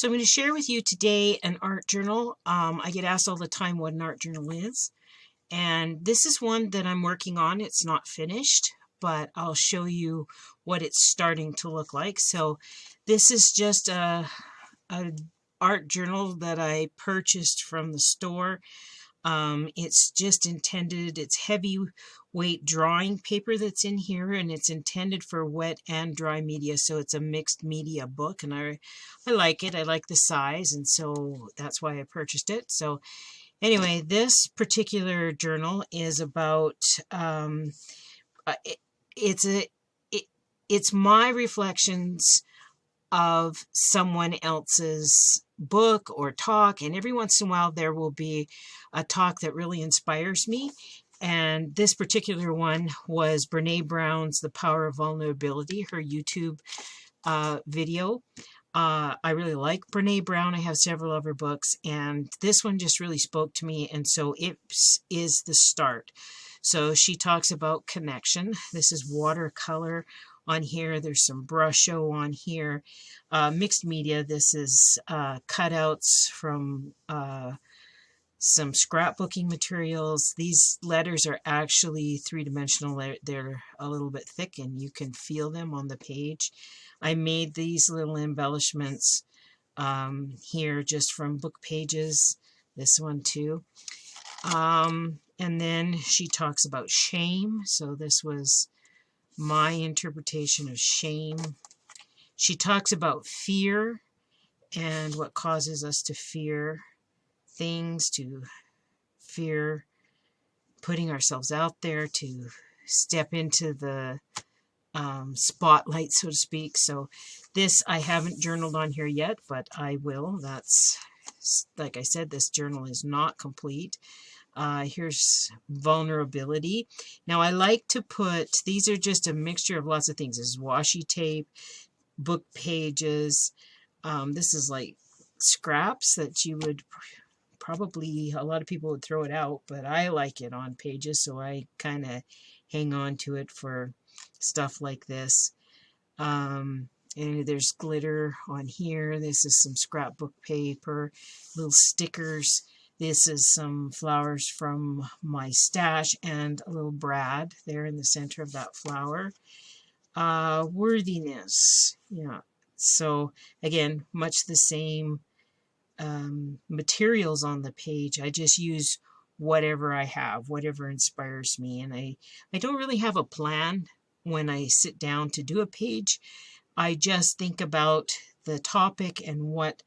So I'm going to share with you today an art journal. I get asked all the time what an art journal is. And this is one that I'm working on. It's not finished, but I'll show you what it's starting to look like. So this is just a art journal that I purchased from the store. It's just intended, it's heavyweight drawing paper that's in here, and it's intended for wet and dry media, so it's a mixed media book, and I like it. I like the size, and so that's why I purchased it. So anyway, this particular journal is about it, it's a it, it's my reflections of someone else's book or talk, and every once in a while there will be a talk that really inspires me. And this particular one was Brene Brown's The Power of Vulnerability, her YouTube video. I really like Brene Brown. I have several of her books, and this one just really spoke to me, and so it is the start. So she talks about connection. This is watercolor on here. There's some brusho on here. Mixed media. This is cutouts from some scrapbooking materials. These letters are actually three-dimensional. They're a little bit thick, and you can feel them on the page. I made these little embellishments here just from book pages. This one too. And then she talks about shame. So this was my interpretation of shame. She talks about fear and what causes us to fear things, to fear putting ourselves out there, to step into the spotlight, so to speak. So this I haven't journaled on here yet, but I will. That's, like I said, this journal is not complete. Here's vulnerability. Now I like to put, these are just a mixture of lots of things. This is washi tape, book pages. This is like scraps that you would probably, a lot of people would throw it out, but I like it on pages, so I kind of hang on to it for stuff like this. And there's glitter on here. This is some scrapbook paper, little stickers. This is some flowers from my stash and a little brad there in the center of that flower. Worthiness. Yeah. So again, much the same materials on the page. I just use whatever I have, whatever inspires me. And I don't really have a plan when I sit down to do a page. I just think about the topic and what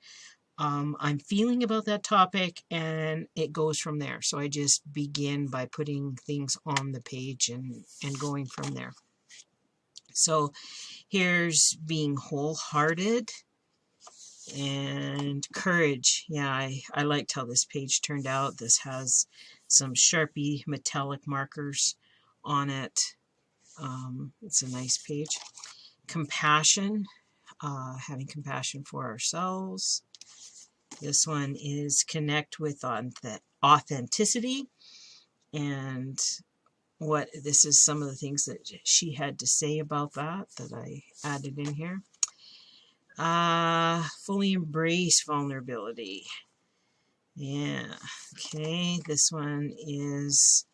I'm feeling about that topic, and it goes from there. So I just begin by putting things on the page and going from there. So here's being wholehearted and courage. Yeah, I liked how this page turned out. This has some Sharpie metallic markers on it. It's a nice page. Compassion, having compassion for ourselves. This one is connect with authenticity, and what this is some of the things that she had to say about that I added in here. Fully embrace vulnerability. Yeah, okay, this one is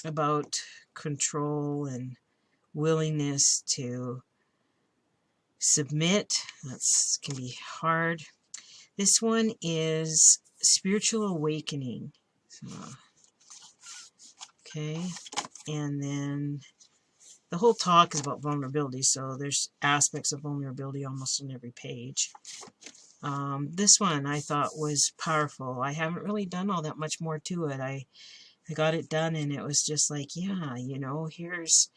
about control and willingness to submit. That can be hard. This one is spiritual awakening. So, okay, and then the whole talk is about vulnerability, so there's aspects of vulnerability almost on every page. This one I thought was powerful. I haven't really done all that much more to it. I got it done, and it was just like, yeah, you know, here's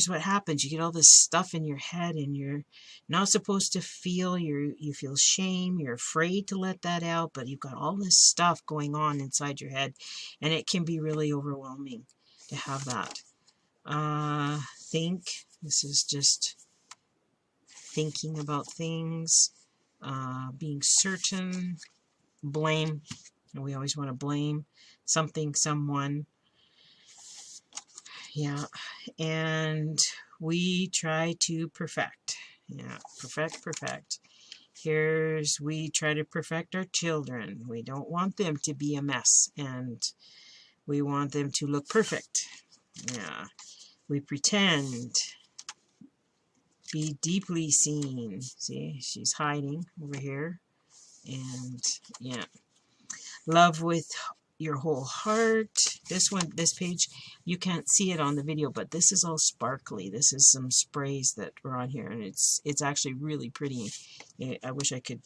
what happens. You get all this stuff in your head, and you're not supposed to feel. You feel shame. You're afraid to let that out, but you've got all this stuff going on inside your head, and it can be really overwhelming to have that. Think. This is just thinking about things. Being certain. Blame. We always want to blame something, someone. Yeah. And we try to perfect. Yeah, perfect. Here's, we try to perfect our children. We don't want them to be a mess, and we want them to look perfect. Yeah, we pretend. Be deeply seen. See, she's hiding over here. And yeah, love with your whole heart. This one, this page, you can't see it on the video, but this is all sparkly. This is some sprays that are on here, and it's actually really pretty. I wish I could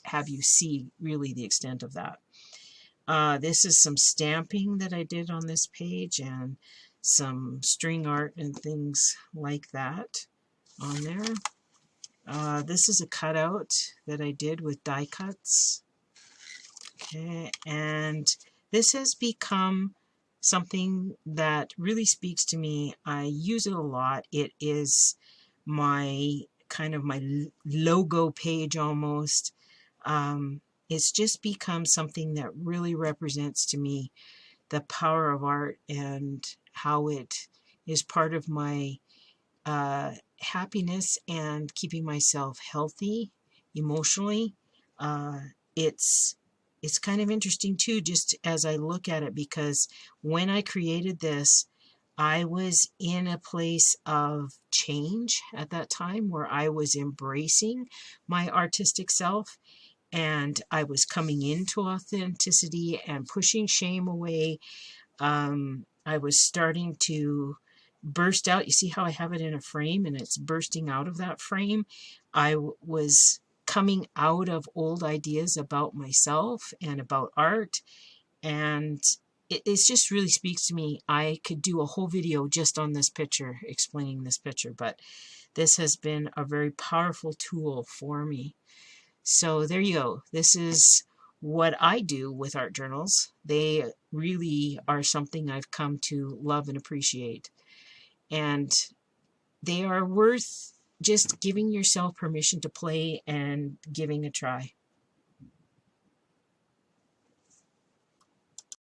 have you see really the extent of that. This is some stamping that I did on this page, and some string art and things like that on there. This is a cutout that I did with die cuts. Okay, and this has become something that really speaks to me. I use it a lot. It is my kind of my logo page almost. It's just become something that really represents to me the power of art and how it is part of my happiness and keeping myself healthy emotionally. It's kind of interesting too, just as I look at it, because when I created this, I was in a place of change at that time where I was embracing my artistic self, and I was coming into authenticity and pushing shame away. I was starting to burst out. You see how I have it in a frame and it's bursting out of that frame? I was coming out of old ideas about myself and about art, and it just really speaks to me. I could do a whole video just on this picture, explaining this picture, but this has been a very powerful tool for me. So there you go. This is what I do with art journals. They really are something I've come to love and appreciate. And they are worth just giving yourself permission to play and giving a try.